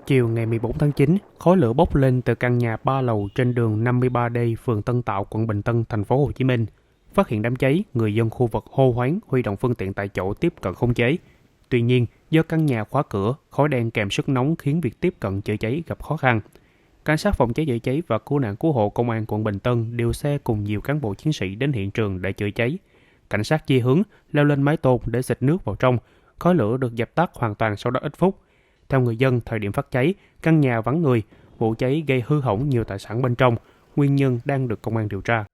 Chiều ngày 14 tháng 9, khói lửa bốc lên từ căn nhà 3 lầu trên đường 53D, phường Tân Tạo, quận Bình Tân, thành phố Hồ Chí Minh. Phát hiện đám cháy, người dân khu vực hô hoáng huy động phương tiện tại chỗ tiếp cận khống chế. Tuy nhiên, do căn nhà khóa cửa, khói đen kèm sức nóng khiến việc tiếp cận chữa cháy gặp khó khăn. Cảnh sát phòng cháy chữa cháy và cứu nạn cứu hộ công an quận Bình Tân điều xe cùng nhiều cán bộ chiến sĩ đến hiện trường để chữa cháy. Cảnh sát chia hướng leo lên mái tôn để xịt nước vào trong. Khói lửa được dập tắt hoàn toàn sau đó ít phút. Theo người dân, thời điểm phát cháy, căn nhà vắng người, vụ cháy gây hư hỏng nhiều tài sản bên trong. Nguyên nhân đang được công an điều tra.